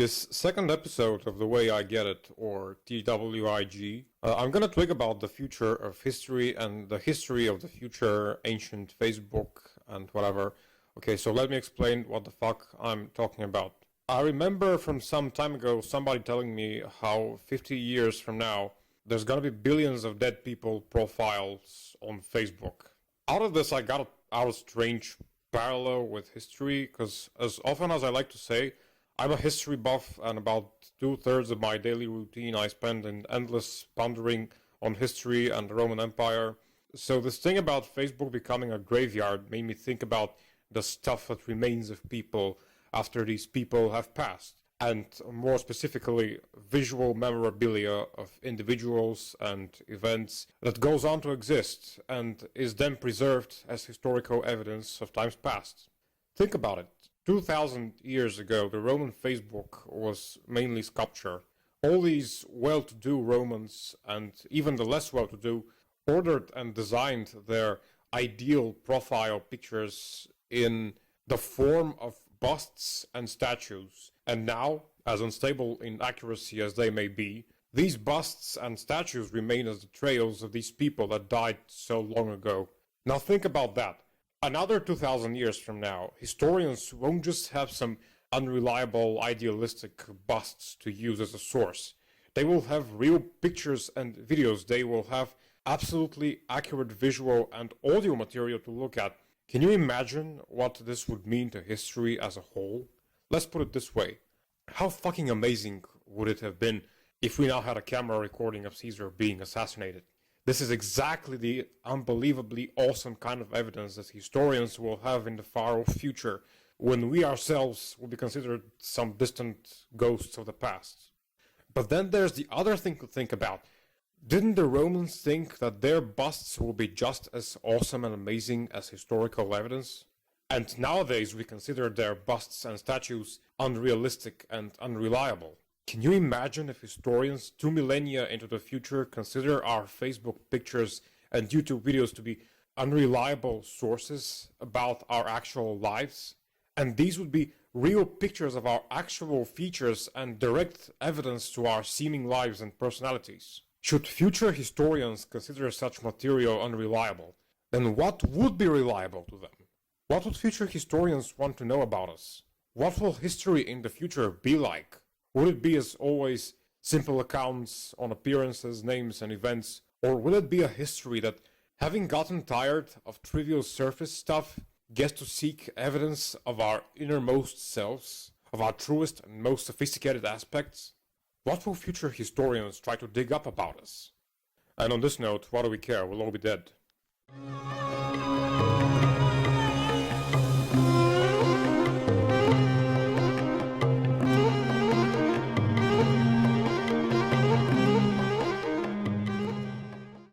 this second episode of The Way I Get It, or TWIG, I'm gonna twig about the future of history and the history of the future ancient Facebook and whatever. Okay, so let me explain what the fuck I'm talking about. I remember from some time ago somebody telling me how 50 years from now there's gonna be billions of dead people profiles on Facebook. Out of this I got out a strange parallel with history, because as often as I like to say, I'm a history buff, and about 2/3 of my daily routine I spend in endless pondering on history and the Roman Empire. So this thing about Facebook becoming a graveyard made me think about the stuff that remains of people after these people have passed, and more specifically visual memorabilia of individuals and events that goes on to exist and is then preserved as historical evidence of times past. Think about it. 2000 years ago, the Roman Facebook was mainly sculpture. All these well-to-do Romans, and even the less well-to-do, ordered and designed their ideal profile pictures in the form of busts and statues. And now, as unstable in accuracy as they may be, these busts and statues remain as the trails of these people that died so long ago. Now think about that. Another 2000 years from now, historians won't just have some unreliable idealistic busts to use as a source. They will have real pictures and videos. They will have absolutely accurate visual and audio material to look at. Can you imagine what this would mean to history as a whole? Let's put it this way. How fucking amazing would it have been if we now had a camera recording of Caesar being assassinated? This is exactly the unbelievably awesome kind of evidence that historians will have in the far-off future, when we ourselves will be considered some distant ghosts of the past. But then there's the other thing to think about. Didn't the Romans think that their busts will be just as awesome and amazing as historical evidence? And nowadays we consider their busts and statues unrealistic and unreliable. Can you imagine if historians 2 millennia into the future consider our Facebook pictures and YouTube videos to be unreliable sources about our actual lives? And these would be real pictures of our actual features and direct evidence to our seeming lives and personalities. Should future historians consider such material unreliable, then what would be reliable to them? What would future historians want to know about us? What will history in the future be like? Would it be, as always, simple accounts on appearances, names, and events? Or will it be a history that, having gotten tired of trivial surface stuff, gets to seek evidence of our innermost selves, of our truest and most sophisticated aspects? What will future historians try to dig up about us? And on this note, what do we care? We'll all be dead.